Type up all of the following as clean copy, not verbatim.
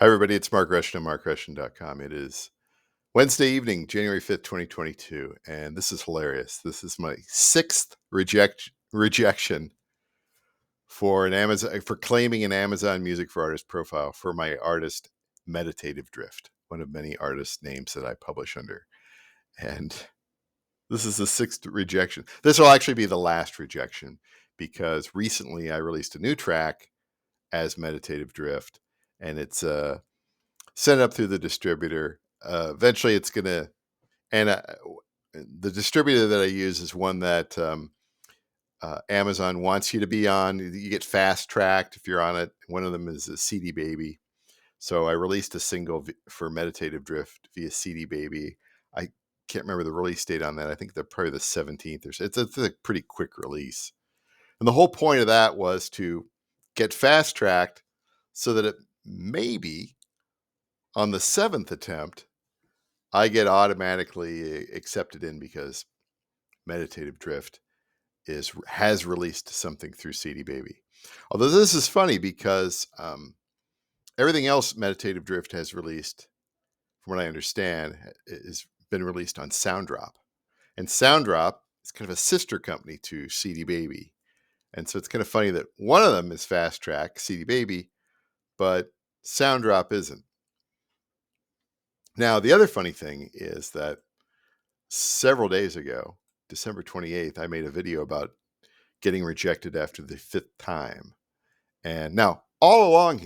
Hi, everybody. It's Mark Rushton of MarkRushton.com. It is Wednesday evening, January 5th, 2022. And this is hilarious. This is my sixth rejection for claiming an Amazon Music for Artists profile for my artist Meditative Drift, one of many artist names that I publish under. And this is the sixth rejection. This will actually be the last rejection because recently I released a new track as Meditative Drift, and it's sent up through the distributor. Eventually it's going to, and the distributor that I use is one that Amazon wants you to be on. You get fast tracked if you're on it. One of them is a CD Baby. So I released a single for Meditative Drift via CD Baby. I can't remember the release date on that. I think they're probably the 17th or so. It's a pretty quick release. And the whole point of that was to get fast tracked so that it maybe on the seventh attempt, I get automatically accepted in because Meditative Drift has released something through CD Baby. Although this is funny because everything else Meditative Drift has released, from what I understand, has been released on Sounddrop. And Sounddrop is kind of a sister company to CD Baby. And so it's kind of funny that one of them is Fast Track, CD Baby, but Sounddrop isn't. Now, the other funny thing is that several days ago, December 28th, I made a video about getting rejected after the fifth time. And now, all along,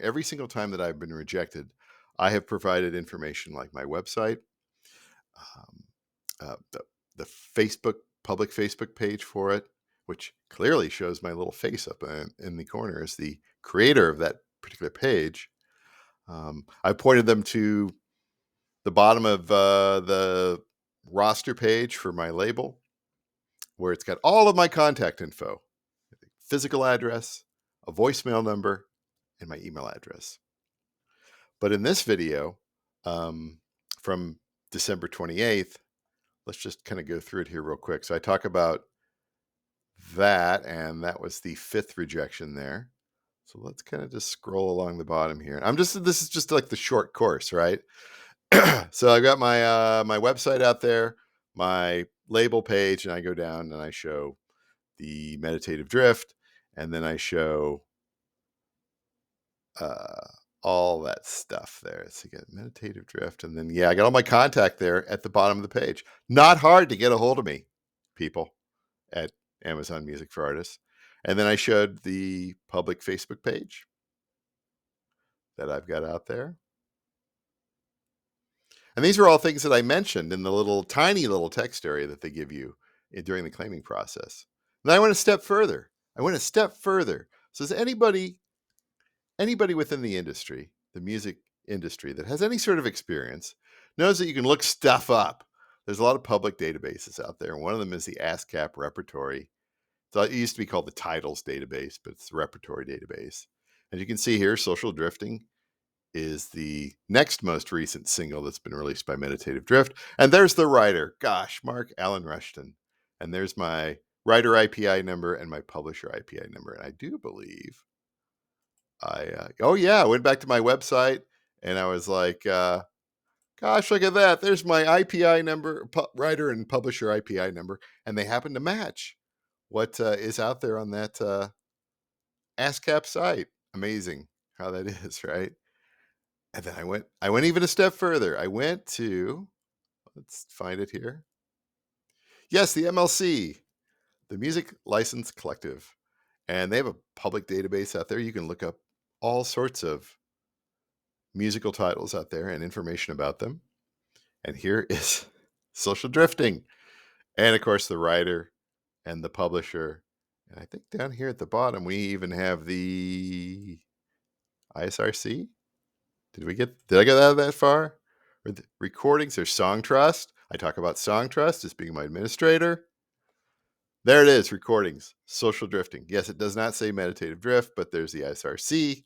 every single time that I've been rejected, I have provided information like my website, the public Facebook page for it, which clearly shows my little face up in the corner as the creator of that particular page. I pointed them to the bottom of the roster page for my label, where it's got all of my contact info, physical address, a voicemail number, and my email address. But in this video from December 28th, let's just kind of go through it here real quick. So I talk about that, and that was the fifth rejection there. So let's kind of just scroll along the bottom here. This is just like the short course, right? So I got my website out there, my label page, and I go down and I show the Meditative Drift, and then I show all that stuff there. So you got Meditative Drift, and then I got all my contact there at the bottom of the page. Not hard to get a hold of me, people, at Amazon Music for Artists. And then I showed the public Facebook page that I've got out there. And these are all things that I mentioned in the tiny little text area that they give you during the claiming process. And then I went a step further. So is anybody within the industry, the music industry, that has any sort of experience knows that you can look stuff up. There's a lot of public databases out there. And one of them is the ASCAP repertory. So it used to be called the titles database, but it's the repertory database. As you can see here, Social Drifting is the next most recent single that's been released by Meditative Drift. And there's the writer. Gosh, Mark Allen Rushton. And there's my writer IPI number and my publisher IPI number. And I do believe I went back to my website and I was like, gosh, look at that. There's my IPI number, writer and publisher IPI number. And they happen to match what is out there on that ASCAP site. Amazing how that is, right? And then I went even a step further. I went to, let's find it here. Yes, the MLC, the Music License Collective. And they have a public database out there. You can look up all sorts of musical titles out there and information about them. And here is Social Drifting. And of course, the writer and the publisher. And I think down here at the bottom, we even have the ISRC. Did I get that far? Or the recordings? There's Song Trust. I talk about Song Trust as being my administrator. There it is, recordings, Social Drifting. Yes, it does not say Meditative Drift, but there's the ISRC.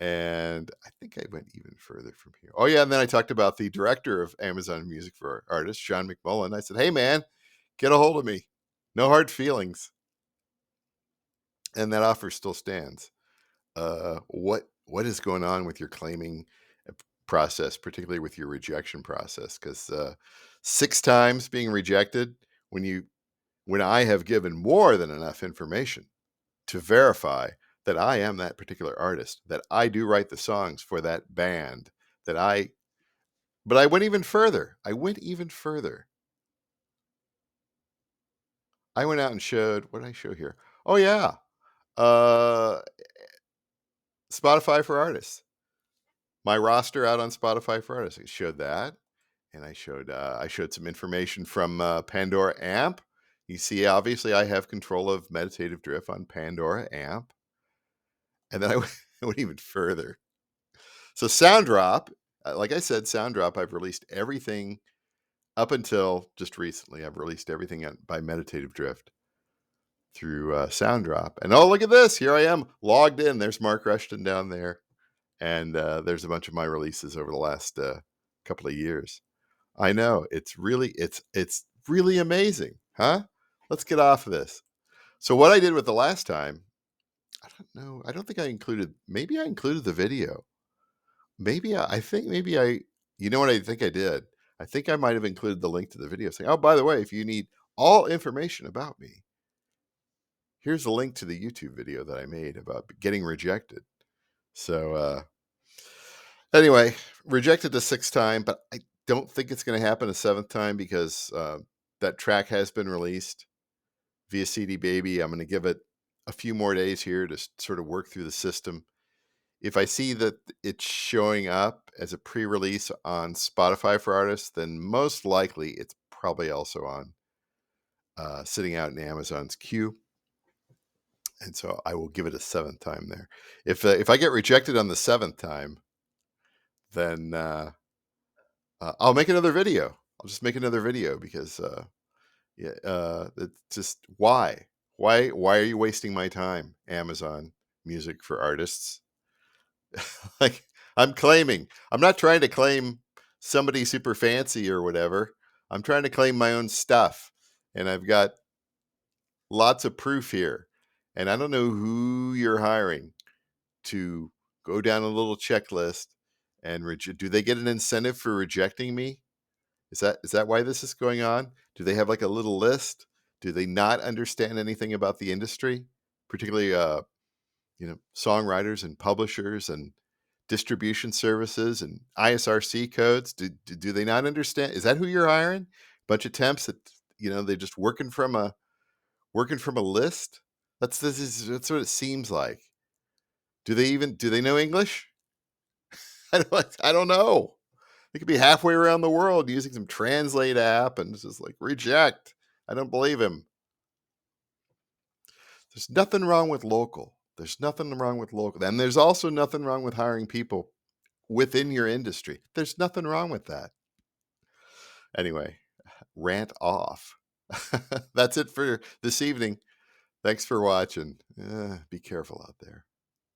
And I think I went even further from here. Oh, yeah, and then I talked about the director of Amazon Music for Artists, Sean McMullen. I said, hey, man, get a hold of me. No hard feelings. And that offer still stands. What what is going on with your claiming process, particularly with your rejection process. Because 6 times being rejected when I have given more than enough information to verify that I am that particular artist, that I do write the songs for that band, that I but I went even further. I went even further. I went out and showed, what did I show here? Oh yeah. Uh Spotify for artists. My roster out on Spotify for artists. I showed that. And I showed some information from Pandora Amp. You see, obviously I have control of Meditative Drift on Pandora Amp. And then I went, I went even further. So Sounddrop, like I said, Sounddrop, I've released everything up until just recently. I've released everything by Meditative Drift through Sounddrop. And oh, look at this. Here I am logged in. There's Mark Rushton down there. And there's a bunch of my releases over the last couple of years. I know, it's really amazing, huh? Let's get off of this. So what I did with the last time, I don't know. I don't think I included. Maybe I included the video. I think maybe I. You know what I think I did? I think I might have included the link to the video saying, "Oh, by the way, if you need all information about me, here's a link to the YouTube video that I made about getting rejected." So anyway, rejected the 6th time, but I don't think it's going to happen a 7th time because that track has been released via CD Baby. I'm going to give it a few more days here to sort of work through the system. If I see that it's showing up as a pre-release on Spotify for artists, then most likely it's probably also on sitting out in Amazon's queue. And so I will give it a 7th time there. If I get rejected on the 7th time, then I'll make another video. I'll just make another video because it's just why are you wasting my time, Amazon Music for artists? Like I'm not trying to claim somebody super fancy or whatever. I'm trying to claim my own stuff, and I've got lots of proof here. And I don't know who you're hiring to go down a little checklist and do they get an incentive for rejecting me? Is that why this is going on? Do they have like a little list? Do they not understand anything about the industry, particularly songwriters and publishers and distribution services and ISRC codes? Do they not understand? Is that who you're hiring? Bunch of temps that they're just working from a list. That's what it seems like. Do they know English? I don't know. They could be halfway around the world using some translate app and it's just like reject. I don't believe him. There's nothing wrong with local. There's nothing wrong with local. And there's also nothing wrong with hiring people within your industry. There's nothing wrong with that. Anyway, rant off. That's it for this evening. Thanks for watching. Be careful out there.